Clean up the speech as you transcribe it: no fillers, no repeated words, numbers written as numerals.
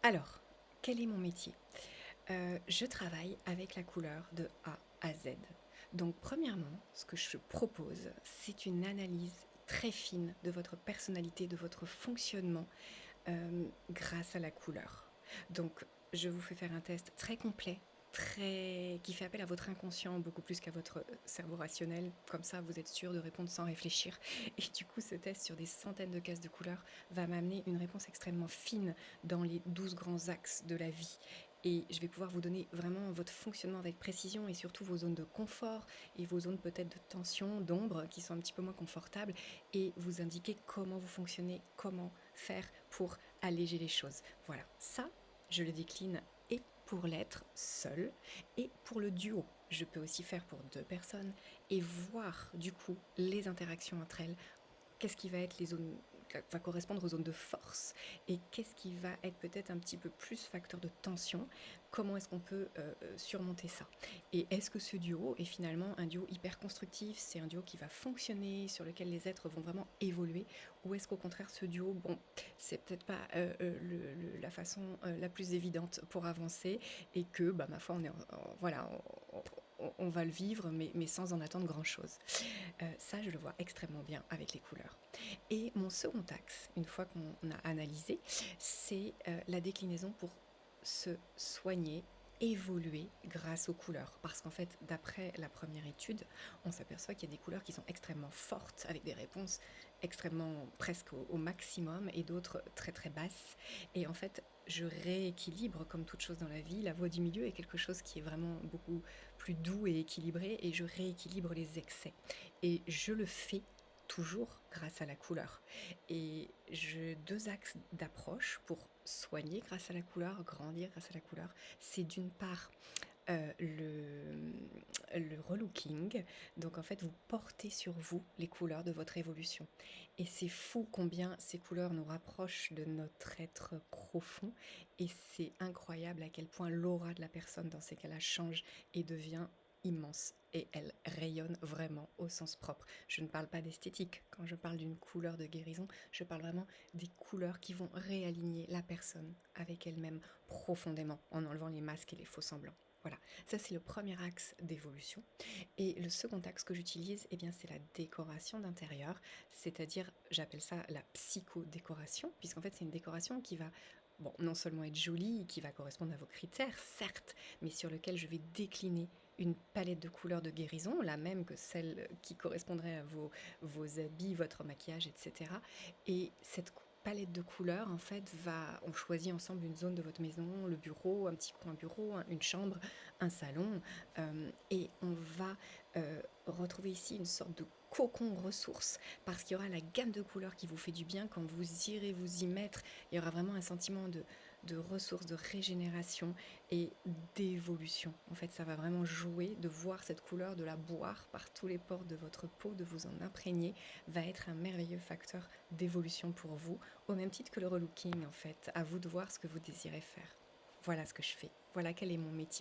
Alors, quel est mon métier? Je travaille avec la couleur de A à Z. Donc premièrement, ce que je propose, c'est une analyse très fine de votre personnalité, de votre fonctionnement, grâce à la couleur. Donc je vous fais faire un test très complet, très qui fait appel à votre inconscient beaucoup plus qu'à votre, cerveau rationnel. Comme ça, vous êtes sûr de répondre sans réfléchir et du coup, ce test sur des centaines de cases de couleurs va m'amener une réponse extrêmement fine dans les 12 grands axes de la vie et je vais pouvoir vous donner vraiment votre fonctionnement avec précision et surtout vos zones de confort et vos zones peut-être de tension, d'ombre qui sont un petit peu moins confortables et vous indiquer comment vous fonctionnez, comment faire pour alléger les choses. Voilà, ça, je le décline et pour l'être seul et pour le duo. Je peux aussi faire pour deux personnes et voir du coup les interactions entre elles. Qu'est-ce qui va être les zones, va correspondre aux zones de force et qu'est-ce qui va être peut-être un petit peu plus facteur de tension? Comment est-ce qu'on peut surmonter ça? Et est-ce que ce duo est finalement un duo hyper constructif? C'est un duo qui va fonctionner, sur lequel les êtres vont vraiment évoluer? Ou est-ce qu'au contraire, ce duo, bon, c'est peut-être pas la façon la plus évidente pour avancer et que, bah, ma foi, voilà, on va le vivre, mais sans en attendre grand-chose. Ça, je le vois extrêmement bien avec les couleurs. Et mon second axe, une fois qu'on a analysé, c'est la déclinaison pour se soigner, évoluer grâce aux couleurs. Parce qu'en fait, d'après la première étude, on s'aperçoit qu'il y a des couleurs qui sont extrêmement fortes, avec des réponses extrêmement presque au maximum, et d'autres très très basses. Et en fait, je rééquilibre, comme toute chose dans la vie, la voie du milieu est quelque chose qui est vraiment beaucoup plus doux et équilibré, et je rééquilibre les excès. Et je le fais toujours grâce à la couleur. Et j'ai 2 axes d'approche pour soigner grâce à la couleur, grandir grâce à la couleur. C'est d'une part, le relooking. Donc en fait, vous portez sur vous les couleurs de votre évolution. Et c'est fou combien ces couleurs nous rapprochent de notre être profond. Et c'est incroyable à quel point l'aura de la personne dans ces cas-là change et devient immense. Et elle rayonne vraiment au sens propre. Je ne parle pas d'esthétique. Quand je parle d'une couleur de guérison, je parle vraiment des couleurs qui vont réaligner la personne avec elle-même profondément en enlevant les masques et les faux semblants. Voilà, ça c'est le premier axe d'évolution. Et le second axe que j'utilise, eh bien, c'est la décoration d'intérieur, c'est-à-dire, j'appelle ça la psychodécoration, puisqu'en fait, c'est une décoration qui va, bon, non seulement être jolie, qui va correspondre à vos critères, certes, mais sur lequel je vais décliner une palette de couleurs de guérison, la même que celle qui correspondrait à vos habits, votre maquillage, etc. Et cette palette de couleurs, en fait, on choisit ensemble une zone de votre maison, le bureau, un petit coin bureau, une chambre, un salon, et on va retrouver ici une sorte de cocon ressource parce qu'il y aura la gamme de couleurs qui vous fait du bien quand vous irez vous y mettre. Il y aura vraiment un sentiment de ressources, de régénération et d'évolution. En fait, ça va vraiment jouer de voir cette couleur, de la boire par tous les pores de votre peau, de vous en imprégner, va être un merveilleux facteur d'évolution pour vous, au même titre que le relooking en fait. À vous de voir ce que vous désirez faire. Voilà ce que je fais. Voilà quel est mon métier